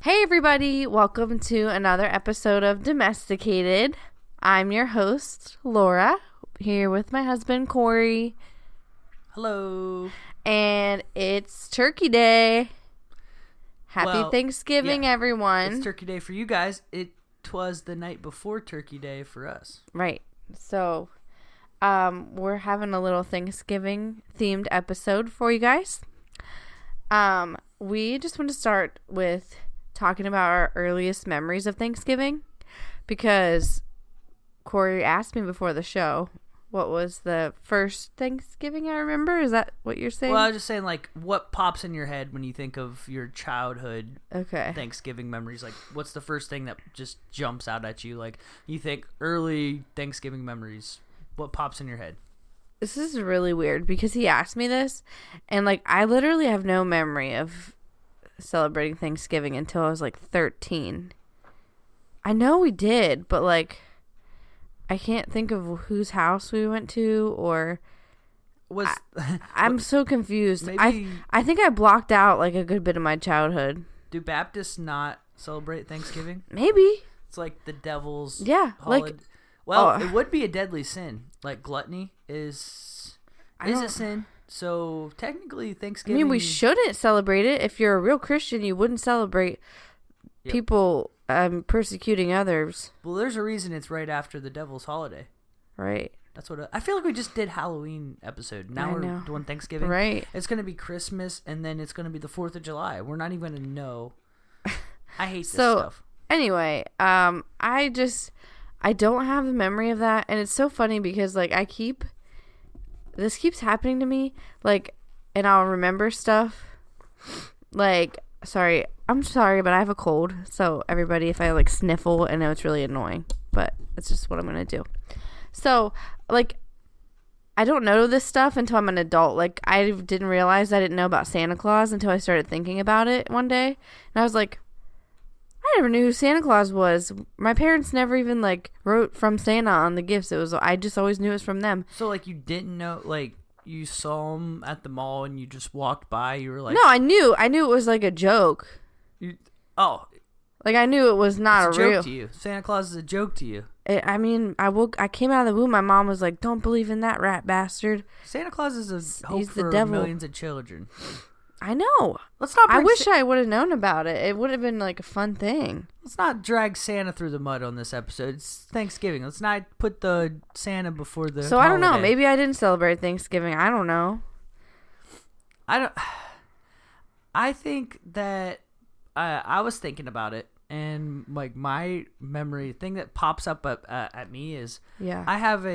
Hey everybody, welcome to another episode of Domesticated. I'm your host, Laura, here with my husband, Corey. Hello. And it's Turkey Day. Happy Thanksgiving, everyone. It's Turkey Day for you guys. It was the night before Turkey Day for us. Right. So, we're having a little Thanksgiving themed episode for you guys. We just want to start with talking about our earliest memories of Thanksgiving, because Corey asked me before the show what was the first Thanksgiving I remember. Is that what you're saying? Well, I was just saying, like, what pops in your head when you think of your childhood Thanksgiving memories? Like, what's the first thing that just jumps out at you? Like, you think early Thanksgiving memories. What pops in your head? This is really weird because he asked me this, and, like, I literally have no memory of celebrating Thanksgiving until I was, like, 13. I know we did, but, like, I can't think of whose house we went to, or I'm so confused. Maybe, I think I blocked out, like, a good bit of my childhood. Do Baptists not celebrate Thanksgiving? Maybe. It's like the devil's holiday. It would be a deadly sin. Like, gluttony is a sin. So technically Thanksgiving, I mean, we shouldn't celebrate it. If you're a real Christian, you wouldn't celebrate people persecuting others. Well, there's a reason it's right after the devil's holiday. Right. That's what I feel like we just did Halloween episode. Now we're doing Thanksgiving. Right. It's going to be Christmas, and then it's going to be the 4th of July. We're not even going to know. I hate this stuff. Anyway, I don't have a memory of that, and it's so funny because, like, this keeps happening to me, like, and I'll remember stuff, like, I'm sorry, but I have a cold, so everybody, if I, like, sniffle, I know it's really annoying, but it's just what I'm gonna do. So, like, I don't know this stuff until I'm an adult. Like, I didn't realize I didn't know about Santa Claus until I started thinking about it one day, and I was like, I never knew who Santa Claus was. My parents never even, like, wrote from Santa on the gifts. I just always knew it was from them. So, like, you didn't know, like, you saw him at the mall and you just walked by, you were like... No, I knew it was, like, a joke. Like, I knew it was not it's a real... joke to you. Santa Claus is a joke to you. I came out of the womb, my mom was like, don't believe in that rat bastard. Santa Claus is a hope for millions of children. I know. I wish I would have known about it. It would have been, like, a fun thing. Let's not drag Santa through the mud on this episode. It's Thanksgiving. Let's not put the Santa before the holiday. I don't know. Maybe I didn't celebrate Thanksgiving. I don't know. I think that I was thinking about it, and, like, my memory thing that pops up at me is I have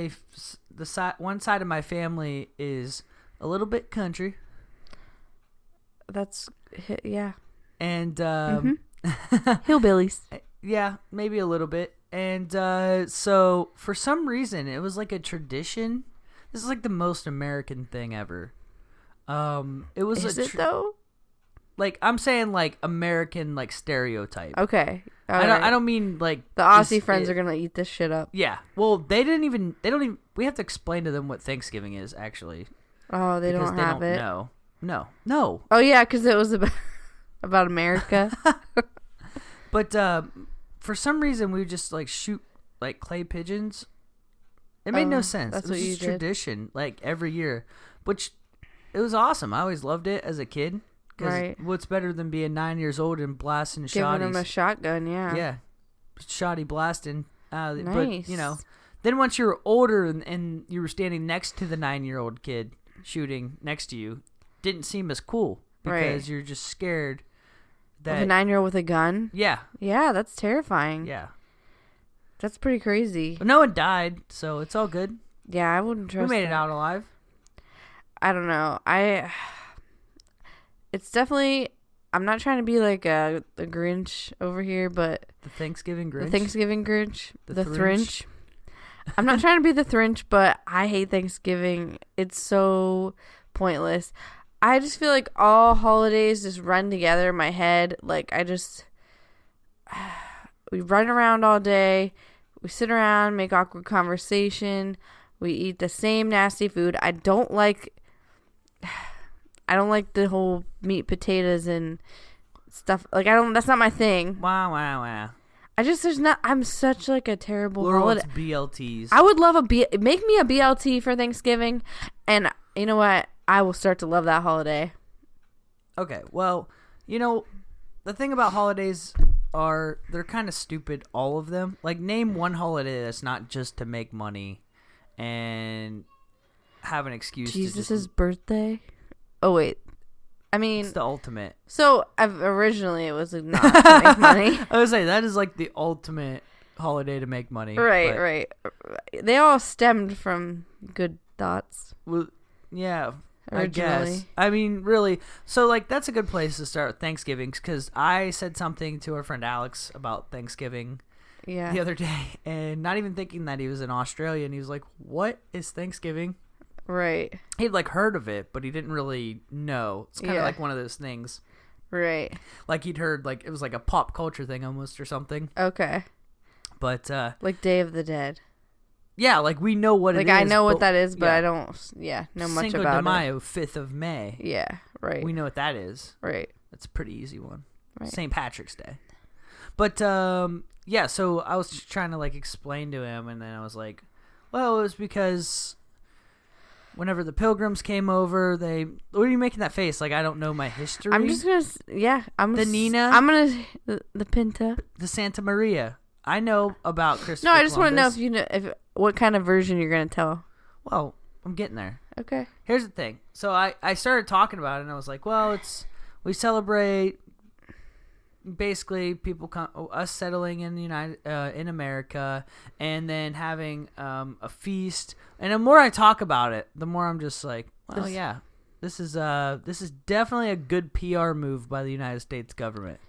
one side of my family is a little bit country. And hillbillies. Yeah, maybe a little bit. And so for some reason it was like a tradition. This is like the most American thing ever. It was Is it though? Like, I'm saying, like, American, like, stereotype. Okay. I don't mean, like, the Aussie friends are gonna eat this shit up. Yeah. Well, they don't even we have to explain to them what Thanksgiving is, actually. Oh, they don't have it. No. Oh yeah, because it was about America. But for some reason we would just, like, shoot, like, clay pigeons. It made no sense. That's it was what you just did. tradition, like, every year, which it was awesome. I always loved it as a kid. Right. What's better than being 9 years old and blasting shotties? Giving them a shotgun, yeah. Yeah, shoddy blasting. Nice. But, you know, then once you were older and you were standing next to the 9-year-old kid shooting next to you, didn't seem as cool because you're just scared that... With a 9-year-old with a gun? Yeah. Yeah, that's terrifying. Yeah. That's pretty crazy. But no one died, so it's all good. Yeah, I wouldn't trust We made it out alive. I don't know. It's definitely... I'm not trying to be like a Grinch over here, but... The Thanksgiving Grinch? The Thanksgiving Grinch. The Thrinch. I'm not trying to be the Thrinch, but I hate Thanksgiving. It's so pointless. I just feel like all holidays just run together in my head. Like, we run around all day. We sit around, make awkward conversation. We eat the same nasty food. I don't like the whole meat, potatoes, and stuff. Like, that's not my thing. Wow. I'm such like a terrible holiday. BLTs. I would love make me a BLT for Thanksgiving, and you know what? I will start to love that holiday. Okay, well, the thing about holidays are they're kind of stupid, all of them. Like, name one holiday that's not just to make money and have an excuse Jesus' birthday? Oh, wait. I mean, it's the ultimate. So originally it was not to make money. I would say that is like the ultimate holiday to make money. Right. They all stemmed from good thoughts. Well, yeah, originally. I guess. I mean, really. So, like, that's a good place to start with Thanksgiving, because I said something to our friend Alex about Thanksgiving the other day, and not even thinking that he was in Australia, and he was like, "What is Thanksgiving?" Right. He'd like heard of it, but he didn't really know. It's kind of like one of those things. Right. Like he'd heard, like it was like a pop culture thing almost or something. Okay. But like Day of the Dead. Yeah, like we know what it is. Like I know what that is, but I don't know much Cinco about de Mayo, 5th of May. Yeah, right. We know what that is. Right. That's a pretty easy one. Right. St. Patrick's Day. But yeah, so I was just trying to like explain to him, and then I was like, well, it was because whenever the pilgrims came over, what are you making that face? Like, I don't know my history. I'm just gonna, the Nina. I'm gonna the Pinta, the Santa Maria. I know about Christopher. No, I just want to know if what kind of version you're gonna tell. Well, I'm getting there. Okay. Here's the thing. So I started talking about it, and I was like, well, we celebrate basically us settling in in America, and then having a feast. And the more I talk about it, the more I'm just like, well, yeah, this is definitely a good PR move by the United States government.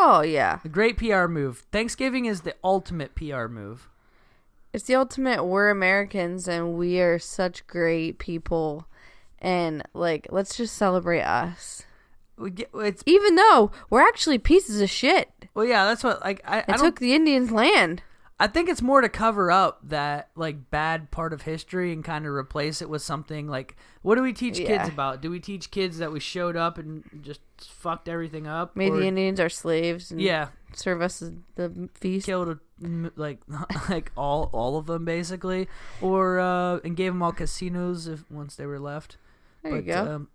Oh yeah, a great PR move. Thanksgiving is the ultimate PR move. It's the ultimate. We're Americans, and we are such great people, and like, let's just celebrate us. Even though we're actually pieces of shit. Well, yeah, that's what I took the Indians' land. I think it's more to cover up that like bad part of history and kind of replace it with something like, what do we teach kids about? Do we teach kids that we showed up and just fucked everything up? Made the Indians our slaves. And serve us the feast. Killed like all of them basically, or and gave them all casinos once they were left. There you go.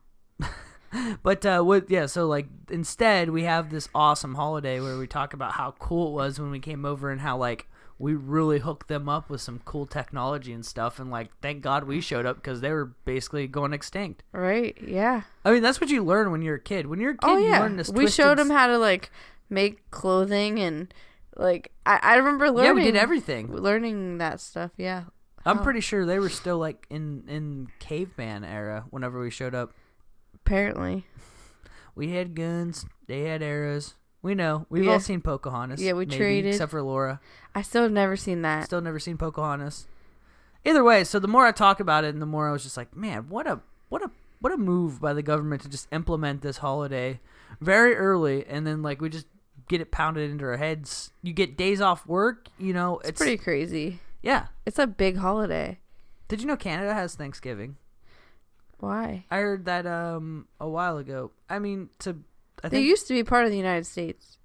But so like instead we have this awesome holiday where we talk about how cool it was when we came over and how like we really hooked them up with some cool technology and stuff, and like thank God we showed up because they were basically going extinct. Right? Yeah. I mean, that's what you learn when you're a kid. When you're a kid, you learn this. We showed them how to like make clothing and like I remember learning. Yeah, we did everything. Learning that stuff. Yeah. I'm pretty sure they were still like in caveman era whenever we showed up. Apparently. We had guns. They had arrows. We know. We've all seen Pocahontas. Yeah, we traded. Except for Laura. I still have never seen that. Still never seen Pocahontas. Either way, so the more I talk about it, and the more I was just like, man, what a move by the government to just implement this holiday very early, and then like we just get it pounded into our heads. You get days off work, it's pretty crazy. Yeah. It's a big holiday. Did you know Canada has Thanksgiving? Why? I heard that a while ago. I mean, they used to be part of the United States,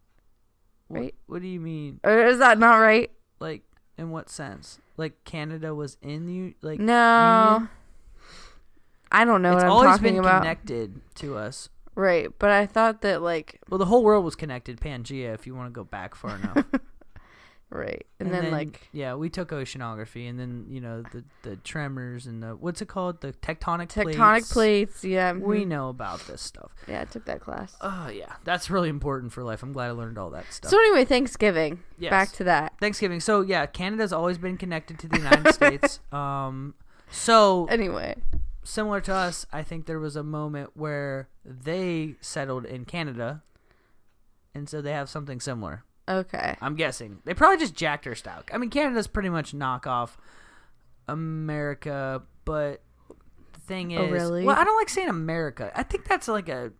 right? What do you mean? Or is that not right? Like, in what sense? Like Canada was in the no. Union? I don't know what I'm talking about. It's always been connected to us, right? But I thought that well, the whole world was connected, Pangea, if you want to go back far enough. Right. And then yeah, we took oceanography, and then the tremors and the what's it called, the tectonic plates. Yeah, we know about this stuff. Yeah, I took that class. Oh yeah, that's really important for life. I'm glad I learned all that stuff. So anyway, Thanksgiving. Yes. Back to that. Thanksgiving. So yeah, Canada's always been connected to the United States. So anyway, similar to us, I think there was a moment where they settled in Canada, and so they have something similar. Okay. I'm guessing. They probably just jacked our stock. I mean, Canada's pretty much knockoff America, but the thing is... Oh, really? Well, I don't like saying America. I think that's like a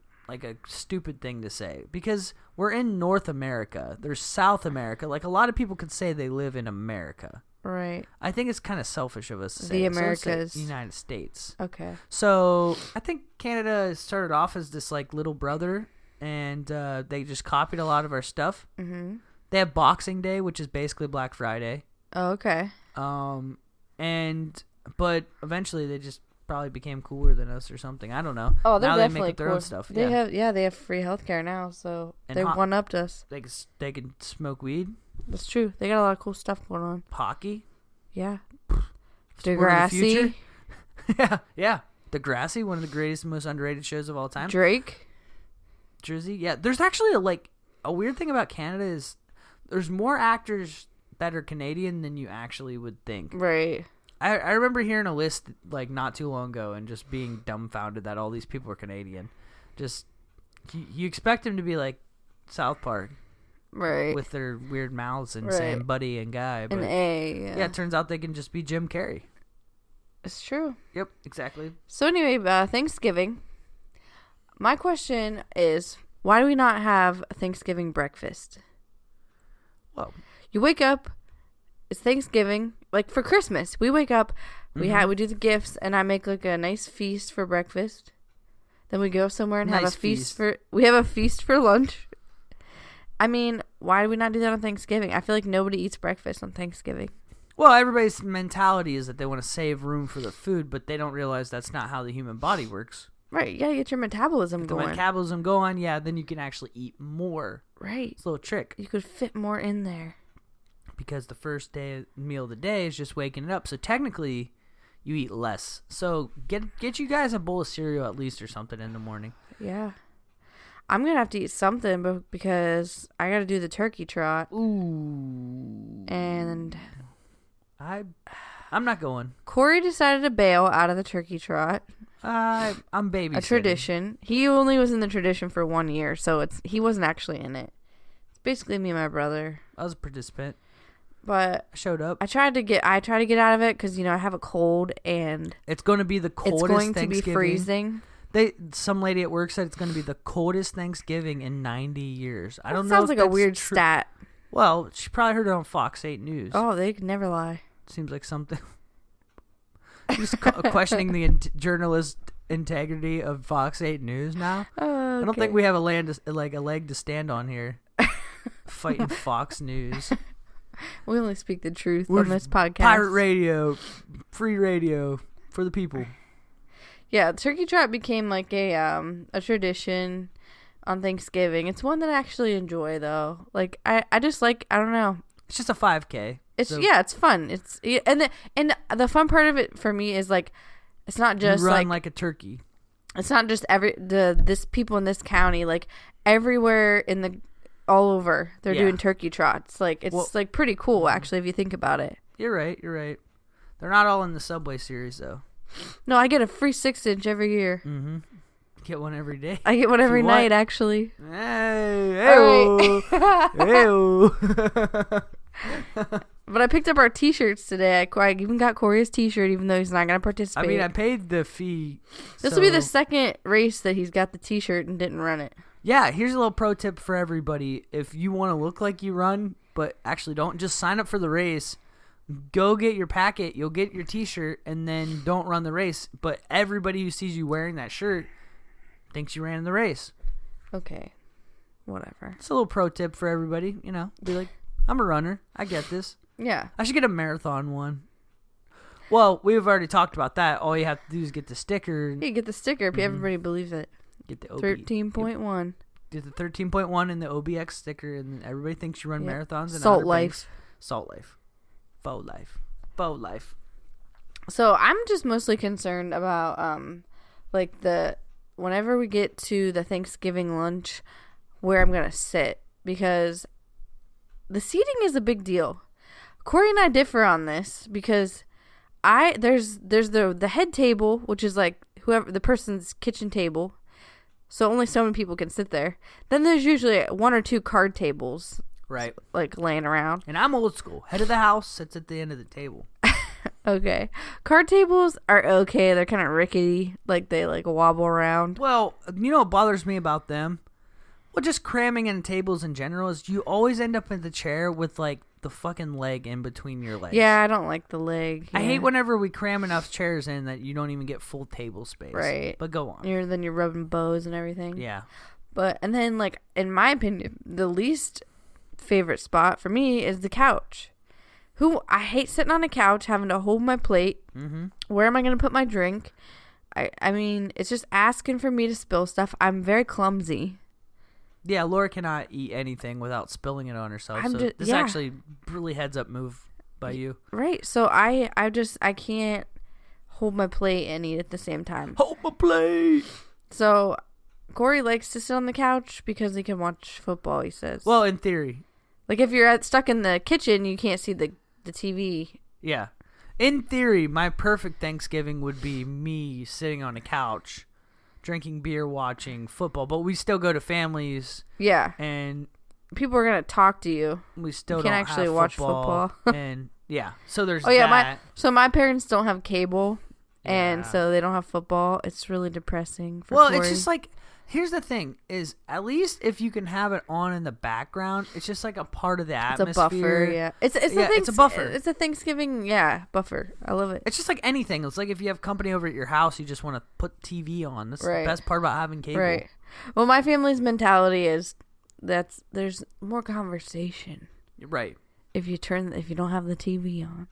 stupid thing to say, because we're in North America. There's South America. Like, a lot of people could say they live in America. Right. I think it's kind of selfish of us to say the Americas. So United States. Okay. So, I think Canada started off as this, like, little brother and they just copied a lot of our stuff. Mm-hmm. They have Boxing Day, which is basically Black Friday. Oh, okay. But eventually they just probably became cooler than us or something. I don't know. Oh, they're now definitely they make up their cool. own stuff. They have free healthcare now, so they one-upped us. They can smoke weed. That's true. They got a lot of cool stuff going on. Hockey. Yeah. Degrassi. yeah. Degrassi, one of the greatest and most underrated shows of all time. Drake. Jersey. Yeah. There's actually a weird thing about Canada is there's more actors that are Canadian than you actually would think. Right. I remember hearing a list like not too long ago and just being dumbfounded that all these people are Canadian. Just you expect them to be like South Park, right? With their weird mouths and saying buddy and guy. But yeah, it turns out they can just be Jim Carrey. It's true. Yep, exactly. So anyway, Thanksgiving. My question is, why do we not have a Thanksgiving breakfast? Well, you wake up. It's Thanksgiving. Like for Christmas, we wake up, we do the gifts, and I make like a nice feast for breakfast. Then we go somewhere and have a feast for lunch. I mean, why do we not do that on Thanksgiving? I feel like nobody eats breakfast on Thanksgiving. Well, everybody's mentality is that they want to save room for the food, but they don't realize that's not how the human body works. Right, you gotta get your metabolism going. The metabolism going, yeah, then you can actually eat more. Right. It's a little trick. You could fit more in there. Because the first meal of the day is just waking it up. So technically, you eat less. So get you guys a bowl of cereal at least or something in the morning. Yeah. I'm going to have to eat something because I got to do the turkey trot. Ooh. And I'm not going. Corey decided to bail out of the turkey trot. I'm babysitting. A tradition. He only was in the tradition for 1 year, so he wasn't actually in it. It's basically me and my brother. I was a participant. But I showed up. I try to get out of it because I have a cold and it's going to be the coldest. It's going to be freezing. Some lady at work said it's going to be the coldest Thanksgiving in 90 years. I don't know. Sounds like a weird stat. Well, she probably heard it on Fox 8 News. Oh, they could never lie. Seems like something. Just questioning the journalist integrity of Fox 8 News now. Okay. I don't think we have a leg to stand on here. Fighting Fox News. We only speak the truth on this podcast. Pirate radio, free radio for the people. Yeah, turkey trot became like a tradition on Thanksgiving. It's one that I actually enjoy though. Like I just like, I don't know. It's just a 5K. It's fun. And the fun part of it for me is like it's not just you run like a turkey. It's not just this people in this county, like everywhere all over they're doing turkey trots. Like it's like pretty cool actually if you think about it. You're right. They're not all in the Subway series though. No, I get a free 6-inch every year. Mm-hmm. Get one every day. I get one every night actually. Hey, But I picked up our t-shirts today. I even got Corey's t-shirt even though he's not going to participate. I mean, I paid the fee. This will be the second race that he's got the t-shirt and didn't run it. Yeah, here's a little pro tip for everybody. If you want to look like you run, but actually don't, just sign up for the race. Go get your packet. You'll get your t-shirt, and then don't run the race. But everybody who sees you wearing that shirt thinks you ran the race. Okay. Whatever. It's a little pro tip for everybody. Be like, I'm a runner. I get this. Yeah. I should get a marathon one. Well, we've already talked about that. All you have to do is get the sticker. You get the sticker. Mm-hmm. Everybody believes it. Get the 13.1. Get the 13.1 and the OBX sticker, and everybody thinks you run marathons. And Salt Life. Salt Life. Faux life. Faux life. So I'm just mostly concerned about whenever we get to the Thanksgiving lunch, where I'm gonna sit, because the seating is a big deal. Corey and I differ on this because there's the head table, which is like whoever the person's kitchen table, so only so many people can sit there. Then there's usually 1 or 2 card tables, right, like laying around. And I'm old school. Head of the house sits at the end of the table. Okay, card tables are okay. They're kind of rickety, like they like wobble around. Well, you know what bothers me about them? Well, just cramming in tables in general is you always end up in the chair with like the fucking leg in between your legs. Yeah, I don't like the leg. Yeah. I hate whenever we cram enough chairs in that you don't even get full table space. Right. But go on. Then you're rubbing bows and everything. Yeah. And then, like, in my opinion, the least favorite spot for me is the couch. I hate sitting on a couch, having to hold my plate. Mm-hmm. Where am I going to put my drink? I mean, it's just asking for me to spill stuff. I'm very clumsy. Yeah, Laura cannot eat anything without spilling it on herself. This actually really heads up move by you. Right. So I can't hold my plate and eat at the same time. Hold my plate. So Corey likes to sit on the couch because he can watch football, he says. Well, in theory. Like, if you're stuck in the kitchen, you can't see the TV. Yeah. In theory, my perfect Thanksgiving would be me sitting on a couch, drinking beer, watching football. But we still go to families. Yeah. And people are going to talk to you. We still you can't don't actually have watch football. And, yeah. So there's that. My parents don't have cable. Yeah. And so they don't have football. It's really depressing for Corey. It's just like... Here's the thing, is at least if you can have it on in the background, it's just like a part of the atmosphere. It's a buffer, yeah. It's a buffer. It's a Thanksgiving, buffer. I love it. It's just like anything. It's like if you have company over at your house, you just want to put TV on. That's the best part about having cable. Right. Well, my family's mentality is there's more conversation. Right. If you don't have the TV on.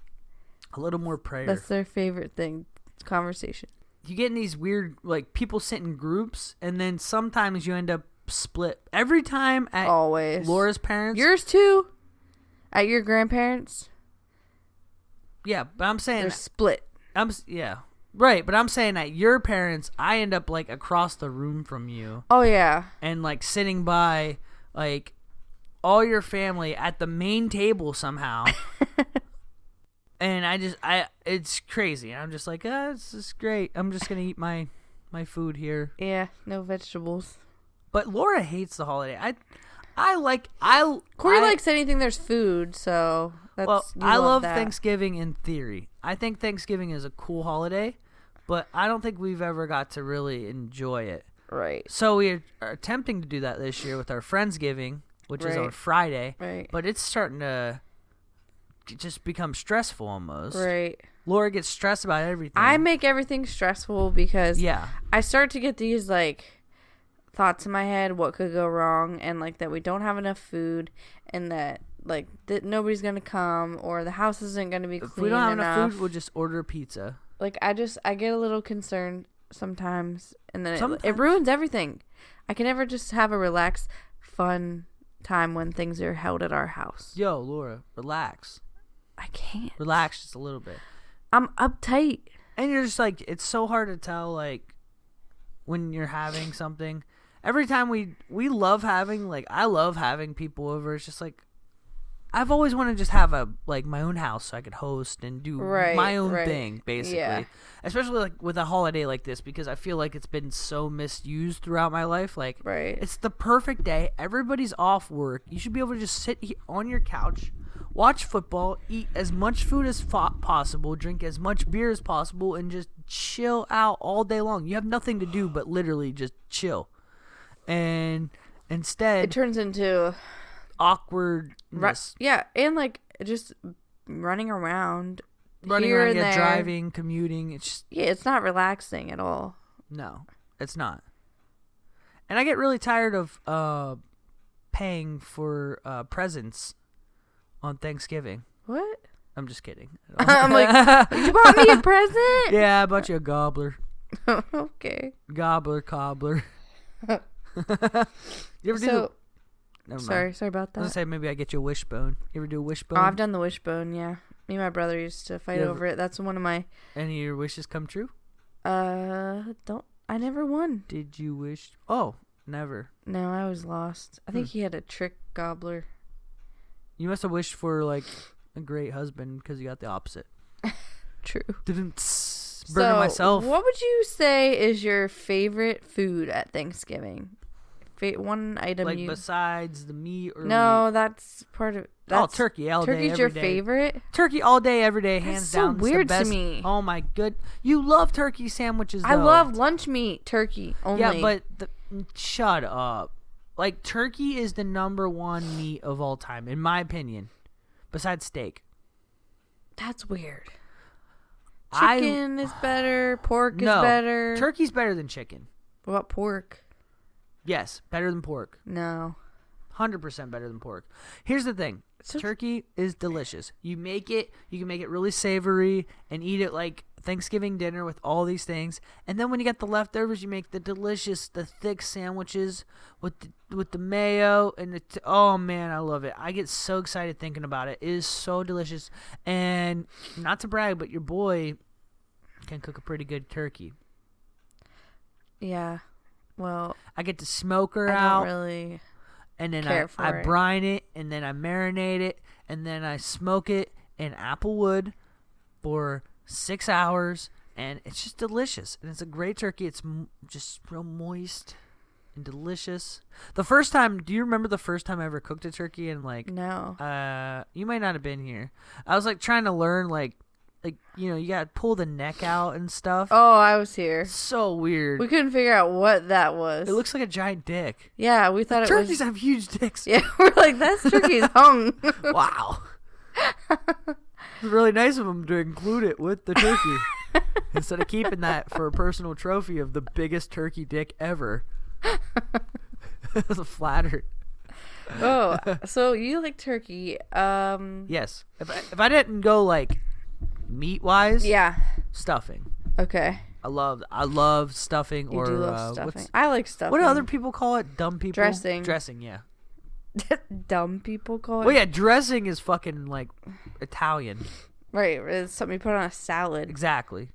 A little more prayer. That's their favorite thing, conversation. You get in these weird, like, people sit in groups, and then sometimes you end up split. Every time at Laura's parents. Yours too? At your grandparents? Yeah, but I'm saying... They're split. Yeah. Right, but I'm saying at your parents, I end up, like, across the room from you. Oh, yeah. And, like, sitting by, like, all your family at the main table somehow. And it's crazy. I'm just like, this is great. I'm just going to eat my food here. Yeah, no vegetables. But Laura hates the holiday. Corey likes anything there's food, so I love Thanksgiving in theory. I think Thanksgiving is a cool holiday, but I don't think we've ever got to really enjoy it. Right. So we are attempting to do that this year with our Friendsgiving, which is on Friday. Right. But it's starting to just become stressful almost. Right. Laura gets stressed about everything. I make everything stressful because I start to get these like thoughts in my head what could go wrong, and like that we don't have enough food, and that like that nobody's gonna come, or the house isn't gonna be clean enough. If we don't have enough food, we'll just order pizza. Like I get a little concerned sometimes, and then it ruins everything. I can never just have a relaxed, fun time when things are held at our house. Yo, Laura, relax. I can't. Relax just a little bit. I'm uptight. And you're just like, it's so hard to tell, like, when you're having something. Every time we love having, like, I love having people over. It's just like, I've always wanted to just have my own house so I could host and do my own thing, basically. Yeah. Especially, like, with a holiday like this, because I feel like it's been so misused throughout my life. Like, it's the perfect day. Everybody's off work. You should be able to just sit on your couch, watch football, eat as much food as possible, drink as much beer as possible, and just chill out all day long. You have nothing to do but literally just chill. And instead... It turns into... awkwardness. Yeah, and like just running around. Driving, commuting. It's just... Yeah, it's not relaxing at all. No, it's not. And I get really tired of paying for presents on Thanksgiving. What? I'm just kidding. I'm like, you bought me a present? Yeah, I bought you a gobbler. Okay. Gobbler, cobbler. You ever do Sorry about that. I was going to say, maybe I get you a wishbone. You ever do a wishbone? Oh, I've done the wishbone, yeah. Me and my brother used to fight over it. That's one of my... Any of your wishes come true? I never won. Did you wish... Oh, never. No, I was lost. I think he had a trick gobbler. You must have wished for, like, a great husband because you got the opposite. True. Burning myself. What would you say is your favorite food at Thanksgiving? One item like besides the meat or no, that's part of. Turkey all day, every day. Turkey's your favorite? Turkey all day, every day, hands down. That's so weird to me. Oh my good, you love turkey sandwiches. Though. I love lunch meat turkey only. Yeah, but shut up. Like turkey is the #1 meat of all time, in my opinion, besides steak. That's weird. Chicken is better. Pork is better. Turkey's better than chicken. What about pork? Yes, better than pork. No. 100% better than pork. Here's the thing. Turkey is delicious. You can make it really savory and eat it like Thanksgiving dinner with all these things. And then when you get the leftovers, you make the thick sandwiches with the mayo and oh man, I love it. I get so excited thinking about it. It is so delicious. And not to brag, but your boy can cook a pretty good turkey. Yeah. Well, I get to smoke her out. I don't really and then care for I it. brine it, and then I marinate it, and then I smoke it in apple wood for 6 hours, and it's just delicious. And it's a great turkey. It's just real moist and delicious. Do you remember the first time I ever cooked a turkey? And no. You might not have been here. I was like trying to learn you gotta pull the neck out and stuff. Oh, I was here. So weird. We couldn't figure out what that was. It looks like a giant dick. Yeah, we thought turkeys have huge dicks. Yeah, we're like, that's turkey's hung. Wow. It's really nice of them to include it with the turkey instead of keeping that for a personal trophy of the biggest turkey dick ever. It was flattered. Oh, so you like turkey? Yes. If I didn't go like meat wise, yeah, stuffing. Okay. I love stuffing. You or do love stuffing. I like stuffing. What do other people call it? Dumb people. Dressing. Yeah. Dumb people call it. Well, yeah, dressing is fucking like Italian. Right, it's something you put on a salad. Exactly.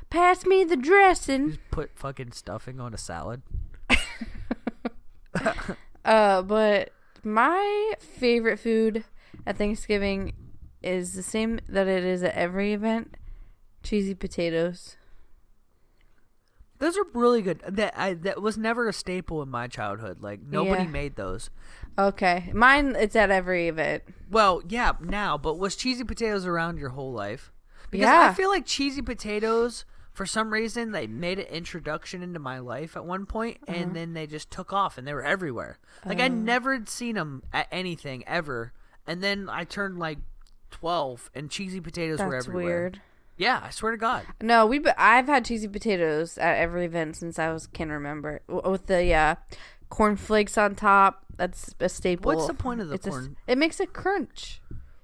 Pass me the dressing. Just put fucking stuffing on a salad. But my favorite food at Thanksgiving is the same that it is at every event: cheesy potatoes. Those are really good. That was never a staple in my childhood. Like nobody made those. Okay, mine it's at every event. Well, yeah, now, but was cheesy potatoes around your whole life? Because I feel like cheesy potatoes, for some reason, they made an introduction into my life at one point, and then they just took off, and they were everywhere. Like I never had seen them at anything ever, and then I turned like 12, and cheesy potatoes were everywhere. That's weird. Yeah, I swear to God. No, I've had cheesy potatoes at every event since I can remember. With the cornflakes on top, that's a staple. What's the point of the corn? It makes it crunch.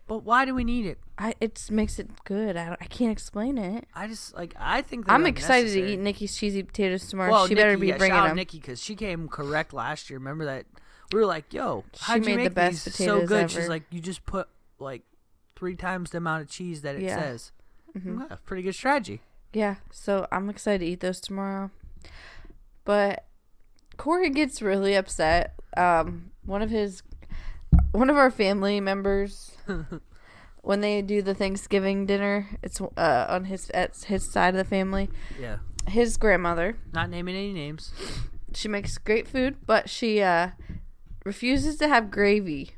But why do we need it? It makes it good. I can't explain it. I think I'm excited to eat Nikki's cheesy potatoes tomorrow. Well, she better be bringing them. Shout out Nikki, because she came correct last year. Remember that? We were like, "Yo, how'd you make the best these potatoes so good?" ever. She's like, "You just put like 3 times the amount of cheese that it says." Mm-hmm. Yeah, pretty good strategy. Yeah, so I'm excited to eat those tomorrow. But Corey gets really upset. One of our family members, when they do the Thanksgiving dinner, it's on his side of the family. Yeah. His grandmother. Not naming any names. She makes great food, but she refuses to have gravy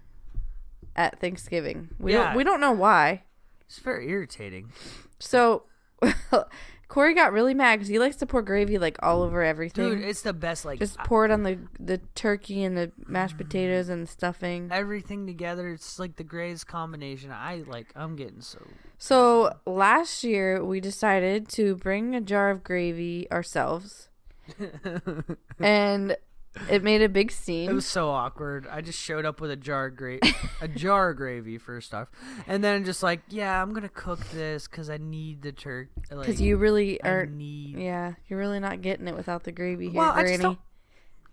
at Thanksgiving. We don't know why. It's very irritating. So Corey got really mad because he likes to pour gravy like all over everything. Dude, it's the best. Like just pour it on the turkey and the mashed potatoes and the stuffing. Everything together. It's like the greatest combination. I'm getting so. So last year we decided to bring a jar of gravy ourselves, and it made a big scene. It was so awkward. I just showed up with a jar of gravy first off, and then just like, yeah, I'm gonna cook this because I need the turkey. Because you really aren't. Yeah, you're really not getting it without the gravy here, Granny.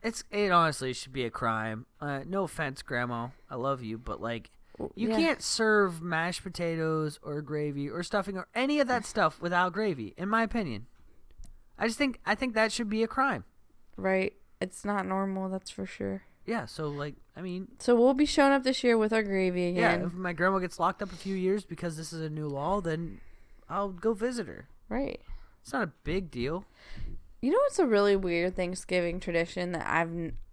It honestly should be a crime. No offense, Grandma, I love you, but like, you can't serve mashed potatoes or gravy or stuffing or any of that stuff without gravy. In my opinion, I think that should be a crime. Right. It's not normal, that's for sure. Yeah, so So we'll be showing up this year with our gravy again. Yeah, if my grandma gets locked up a few years because this is a new law, then I'll go visit her. Right. It's not a big deal. You know what's a really weird Thanksgiving tradition that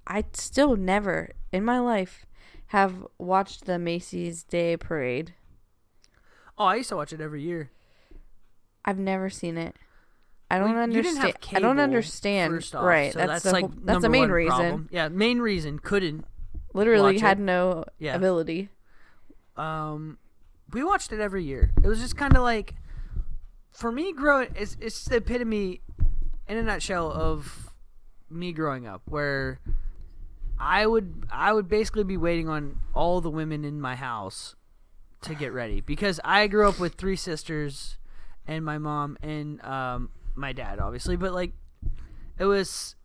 I still never in my life have watched the Macy's Day Parade. Oh, I used to watch it every year. I've never seen it. I don't understand. You didn't have cable, I don't understand. First off, right. So that's the main reason. Problem. Yeah, main reason. Couldn't. Literally had no ability. We watched it every year. It was just kind of like, for me, growing, it's the epitome, in a nutshell, of me growing up, where I would basically be waiting on all the women in my house to get ready, because I grew up with 3 sisters and my mom and my dad, obviously, but like it was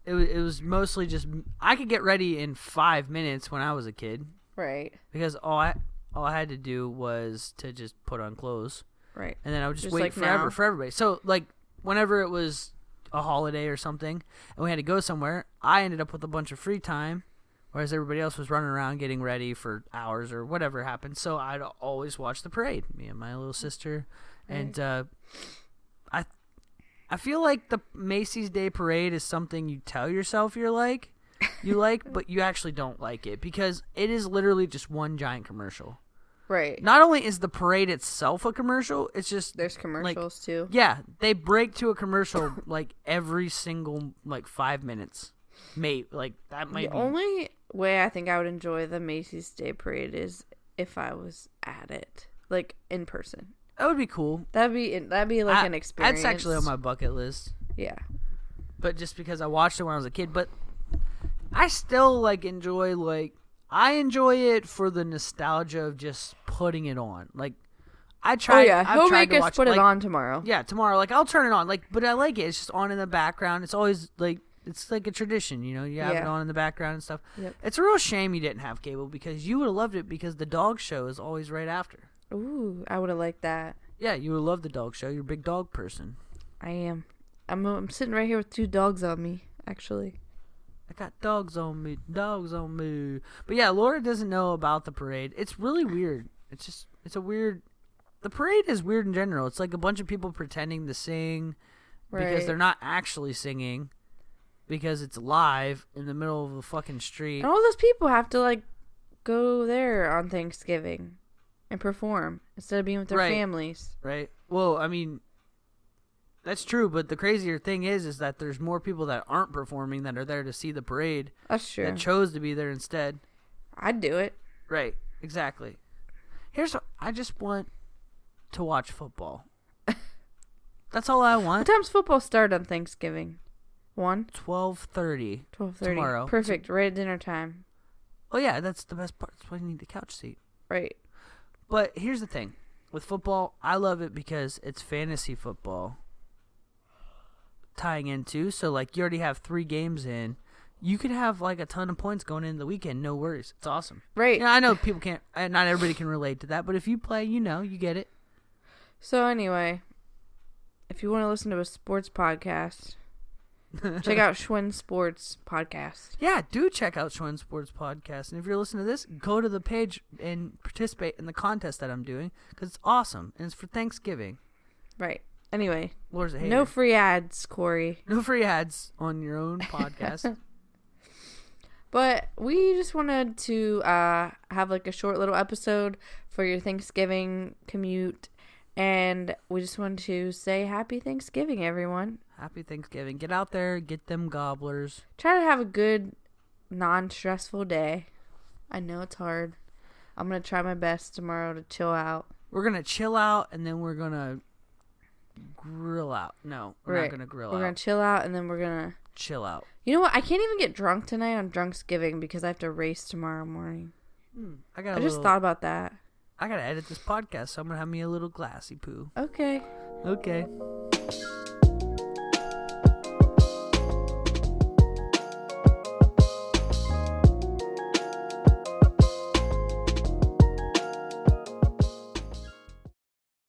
mostly just I could get ready in 5 minutes when I was a kid, right? Because all I had to do was to just put on clothes, right? And then I would just wait like forever now. For everybody. So like whenever it was a holiday or something and we had to go somewhere, I ended up with a bunch of free time, whereas everybody else was running around getting ready for hours or whatever happened. So I'd always watch the parade, me and my little sister. And I feel like the Macy's Day Parade is something you tell yourself you like, but you actually don't like it, because it is literally just one giant commercial. Right. Not only is the parade itself a commercial, it's just there's commercials too. Yeah, they break to a commercial like every single 5 minutes. Mate, like that might be. The only way I think I would enjoy the Macy's Day Parade is if I was at it, like in person. That would be cool. That'd be like an experience. That's actually on my bucket list. Yeah. But just because I watched it when I was a kid, but I still enjoy I enjoy it for the nostalgia of just putting it on. Like I try. Oh yeah, he'll make us put it on tomorrow. Yeah, tomorrow. Like I'll turn it on. But I like it. It's just on in the background. It's always it's like a tradition, you know. You have it on in the background and stuff. Yep. It's a real shame you didn't have cable, because you would have loved it, because the dog show is always right after. Ooh, I would have liked that. Yeah, you would love the dog show. You're a big dog person. I am. I'm sitting right here with 2 dogs on me, actually. I got dogs on me. But yeah, Laura doesn't know about the parade. It's really weird. It's a weird. The parade is weird in general. It's like a bunch of people pretending to sing because they're not actually singing, because it's live in the middle of the fucking street. And all those people have to go there on Thanksgiving and perform instead of being with their families. Right. Well, I mean, that's true, but the crazier thing is that there's more people that aren't performing that are there to see the parade. That's true. That chose to be there instead. I'd do it. Right. Exactly. I just want to watch football. That's all I want. What time's football start on Thanksgiving? 1? 12:30. 12:30. Tomorrow. Perfect. Right at dinner time. Oh yeah, that's the best part. That's why you need the couch seat. Right. But here's the thing. With football, I love it because it's fantasy football tying into. So, you already have 3 games in. You could have, a ton of points going into the weekend. No worries. It's awesome. Right. I know people can't, not everybody can relate to that. But if you play, you get it. So, anyway, if you want to listen to a sports podcast, check out Schwinn Sports Podcast. Yeah, do check out Schwinn Sports Podcast. And if you're listening to this, go to the page and participate in the contest that I'm doing, because it's awesome. And it's for Thanksgiving. Right. Anyway, Laura's a hater. No free ads, Corey. No free ads on your own podcast. But we just wanted to have a short little episode for your Thanksgiving commute. And we just wanted to say happy Thanksgiving, everyone. Happy Thanksgiving. Get out there, get them gobblers. Try to have a good, non-stressful day. I know it's hard. I'm going to try my best tomorrow to chill out. We're going to chill out, and then we're going to grill out. No, we're not going to grill out. We're going to chill out, and then we're going to chill out. You know what? I can't even get drunk tonight on Drunksgiving because I have to race tomorrow morning. I just thought about that. I got to edit this podcast, so I'm going to have me a little glassy poo. Okay. Okay.